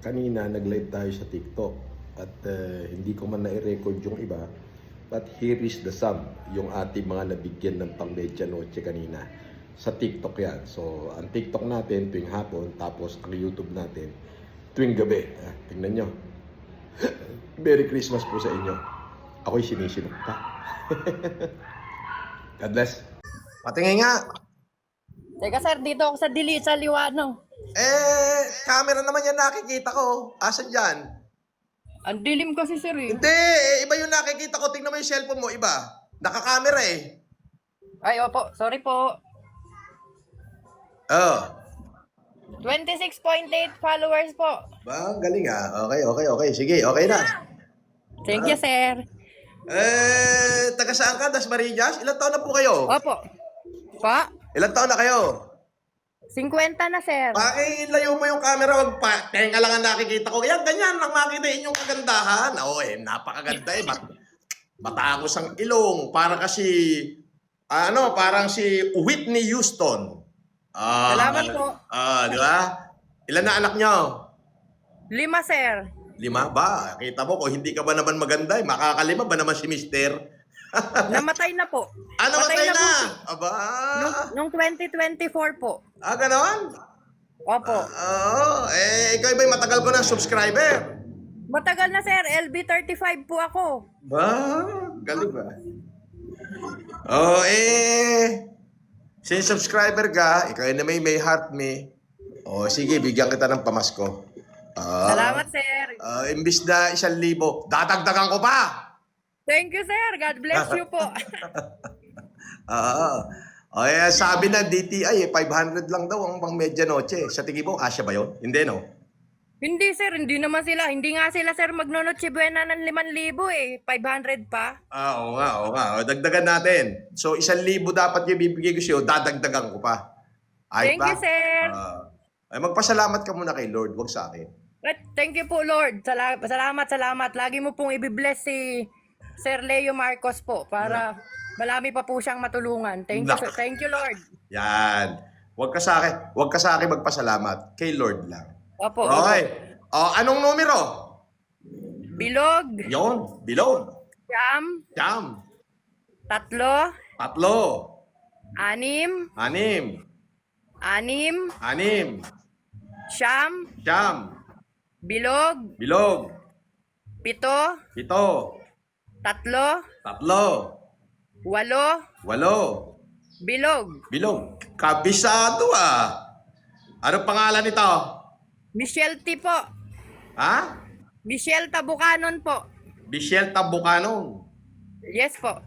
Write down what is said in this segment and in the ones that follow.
kanina nag-live tayo sa TikTok at hindi ko man na-record yung iba, but here is the sum, yung ating mga nabigyan ng pang medianoche kanina. Sa TikTok yan. So, ang TikTok natin tuwing hapon, tapos ang YouTube natin tuwing gabi. Tingnan nyo. Merry Christmas po sa inyo. Ako'y sinisinok pa. God bless. Patingin nga. Teka sir, dito ako sa sa liwanag. Camera naman yan nakikita ko. Asan dyan? Ang dilim kasi sir eh. Hindi, iba yung nakikita ko. Tingnan mo yung cellphone mo, iba. Nakakamera eh. Ay, opo, sorry po. Oh. 26.8 followers po. Ba, galing ah. Okay. Sige, okay na. Thank you sir. Taga saan ka? Dasmariñas? Ilang taon na po kayo? Opo. Pa? Ilang taon na kayo? 50 na sir. Pakilayo mo yung camera, wag pa. Tenga lang ang nakikita ko. Yan, ganyan lang makita yung kagandahan. Napakaganda eh. Matangos ang ilong. Para kasi, parang si Whitney Houston. Salamat po. Di ba? Ilan na anak nyo? 5 sir. 5 ba? Kita mo, kung hindi ka ba naman maganda, makakalima ba naman si Mister? Namatay na po. Namatay na? po. Aba. Nung 2024 po. Ganon? Opo. Ikaw ba yung matagal ko na subscriber? Matagal na sir, LB35 po ako. Ba? Galing ba? Since subscriber ka, ikaw na may heart me. Sige, bigyan kita ng pamasko. Salamat sir. Imbis na 1,000, dadagdagan ko pa. Thank you sir, God bless you po. Sabi na DTI, 500 lang daw ang pang medianoche. Sa tingin mo, kasya ba yun? Hindi, no? Hindi sir, hindi naman sila. Hindi nga sila sir magnonoche buena ng 5,000 eh. 500 pa. Oo nga. Dagdagan natin. So, 1,000 dapat yung bibigay ko sa'yo, dadagdagan ko pa. Ay, Thank you sir. Magpasalamat ka muna kay Lord, wag sa akin. Thank you po Lord. Salamat. Lagi mo pong ibibless si Sir Leo Marcos po para marami pa po siyang matulungan. Thank you Lord. Yan. Wag ka sa akin magpasalamat. Kay Lord lang. Opo. Okay. Anong numero? Bilog. Yon, bilog. Siyam. 3. 3. 6. 6. Siyam. Bilog. 7. 7. 3. 3. 8. 8. Bilog. Kabisado ah. Ano pangalan nito? Michelle T po. Ha? Michelle Tabucanon po. Michelle Tabucanon. Yes po.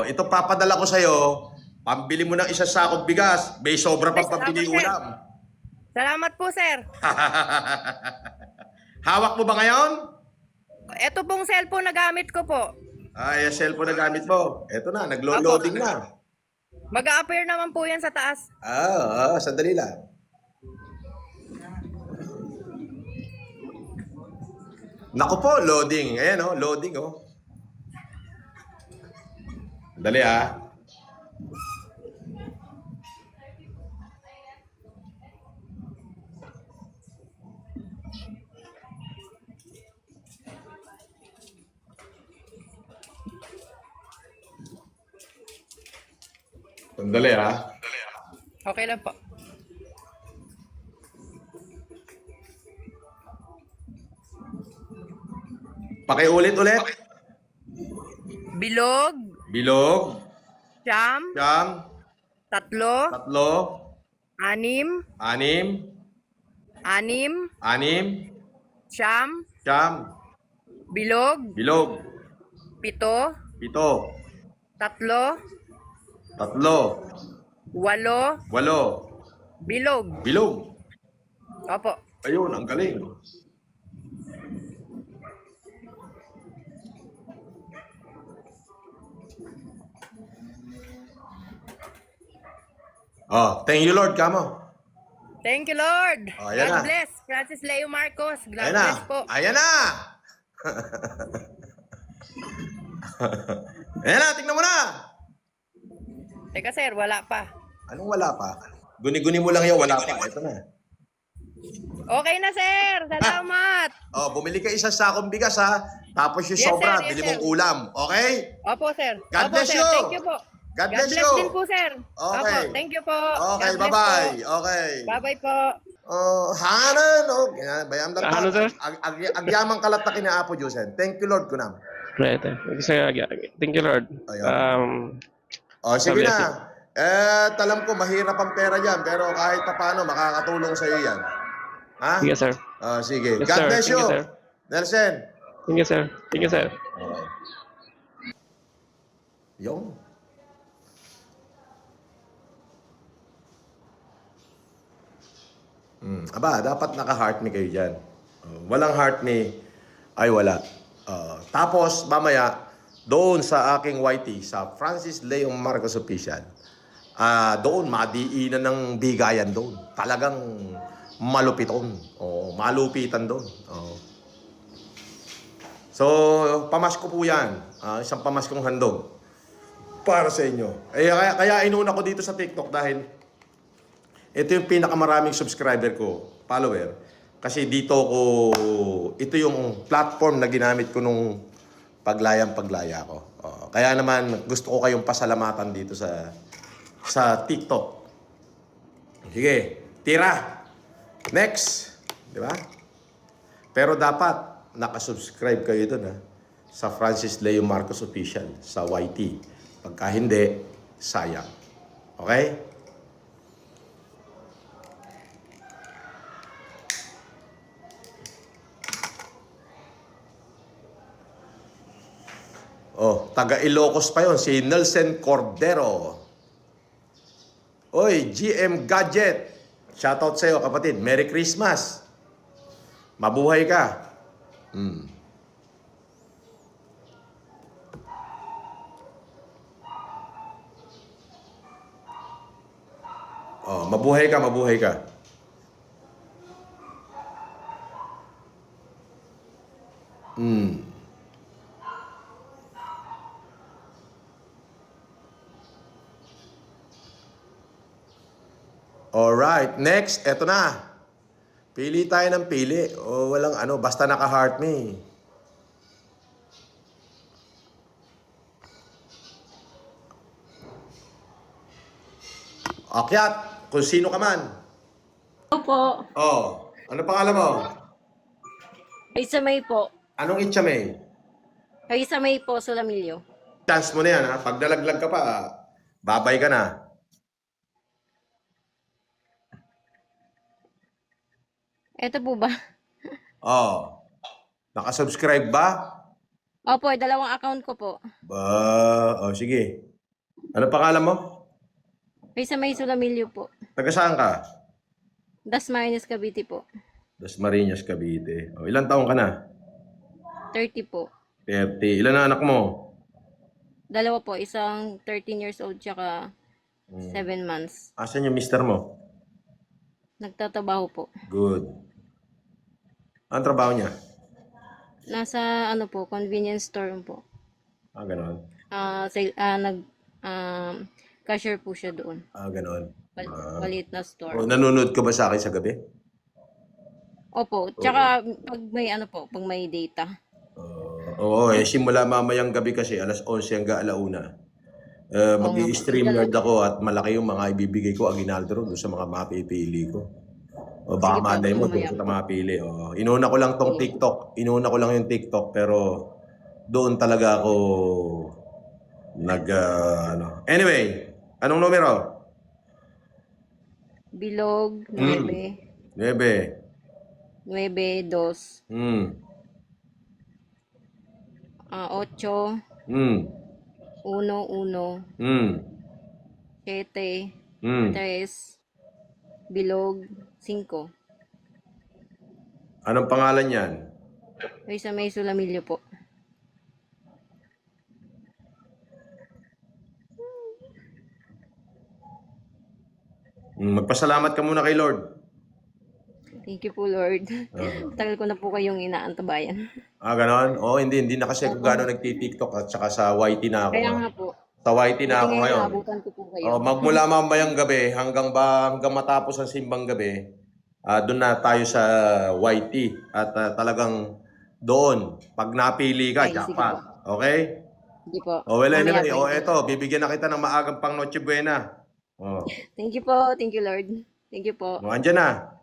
Ito papadala ko sa'yo. Pambili mo ng 1 sakong bigas. May sobra pang pambili ulam. Salamat po, sir. Hawak mo ba ngayon? Ito pong cellphone na gamit ko po. Yung cellphone na gamit mo. Ito na, naglo-loading na. Mag-a-appear naman po yan sa taas. Sandali lang. Naku po, loading. Ayan loading Dali Sandali Okay lang po. Pakiulit ulit. Bilog. Siyam. 3. 6. 6. Siyam. Siyam. Bilog. 7. 7. 3. 8. Bilog. Opo. Ayun, ang galing. Thank you Lord, kamo. Thank you, Lord. Ayan God na. bless. Francis Leo Marcos. God Ayan na. bless po. Ayan na. Ayan na, tingnan mo na. Teka, sir, wala pa. Anong wala pa? Guni-guni mo lang yung wala pa. Ito na. Okay na, sir. Salamat. Oh, bumili ka isang sakong bigas ha. Tapos yung Yes, sobra, sir. Yes, bili mong sir. ulam. Okay? Opo, sir. God Opo, bless sir. you. Thank you po. God bless you. din po, sir. Okay. Opo, thank you po. Okay, God bless bye-bye. po. Okay. Bye-bye po. Oh, hanan. Oh, bayam lang Ano, sir? Agyamang kalat na kinaapo, Jusen. Thank you, Lord, kunam. Right. Thank you, Lord. Ayun. Oh, sige God bless na. Alam ko, mahirap ang pera dyan, pero kahit pa paano, makakatulong sa iyo yan. Ha? Sige, sir. Sige. Yes, God sir. bless Thank you. you, sir. Nelson. Thank you, sir. Thank you, sir. Okay. Yung. Aba, dapat naka-heart me kayo dyan. Walang heart me, ay wala. Tapos, mamaya, doon sa aking YT, sa Francis Leo Marcos Official, doon, madiinan ng bigayan doon. Talagang malupiton. Malupitan doon. So, pamasko po yan. Isang pamaskong handog para sa inyo. Kaya inuna ko dito sa TikTok dahil ito yung pinakamaraming subscriber ko, follower. Kasi dito ito yung platform na ginamit ko nung paglaya ko. Kaya naman gusto ko kayong pasalamatan dito sa TikTok. Sige, tira. Next. Di ba? Pero dapat nakasubscribe kayo doon sa Francis Leo Marcos Official, sa YT. Pagka hindi, sayang. Okay? Taga Ilocos pa yon, si Nelson Cordero. Oy, GM Gadget. Shoutout sa'yo, kapatid. Merry Christmas. Mabuhay ka. Mabuhay ka, mabuhay ka. Alright, next, eto na. Pili tayo ng pili. Walang basta naka-heart me. Akyat, kung sino ka man. Opo. Ano pangalan mo? Isa May po. Anong itchamay? Isa May po, Sulamilyo. Chance mo na yan, ha? Pag nalaglag ka pa, babay ka na. Ito po ba? Nakasubscribe ba? Opo, dalawang account ko po. Sige. Ano pangalan mo? Isa May Sulamilyo po. Taga saan ka? Dasmariñas, Cavite po. Dasmariñas, Cavite. Ilang taong ka na? 30 po. 30. Ilan na anak mo? Dalawa po, isang 13 years old tsaka 7 months. Asan yung mister mo? Nagtatrabaho po. Good. Ang trabaho niya? Nasa convenience store po. Ganon. Cashier po siya doon. Ganon. Maliit na store. Nanonood ka ba sa akin sa gabi? Opo, tsaka pag may pag may data. Simula mamayang gabi kasi alas 11 hanggang alauna. Mag-i-stream nerd ako at malaki yung mga ibibigay ko aginaldo doon sa mga mapipili ko. Baka maday mo doon sa mapili. Inuna ko lang tong TikTok. Inuna ko lang yung TikTok pero doon talaga ako Anyway, anong numero? Bilog, 9. 9. 9, 2. 8. 1, 1. 7. 3. Bilog, 5. Anong pangalan yan? Isa May Sulamilyo po. Magpasalamat ka muna kay Lord. Thank you po, Lord. Tagal ko na po kayong inaantabayan. Ganon? Hindi na kasi kung gano'n nagti-TikTok at saka sa YT na ako. Kaya nga po. Sa YT na ako ngayon. Naabutan ko po kayo. Magmula mamayang gabi hanggang matapos ang simbang gabi, doon na tayo sa YT. At talagang doon, pag napili ka, Ay, sige jackpot. Okay? Sige po. O well, Mamaya anyway, po. eto, bibigyan na kita ng maagang pang Noche Buena. Thank you po. Thank you, Lord. Thank you po. Andyan na.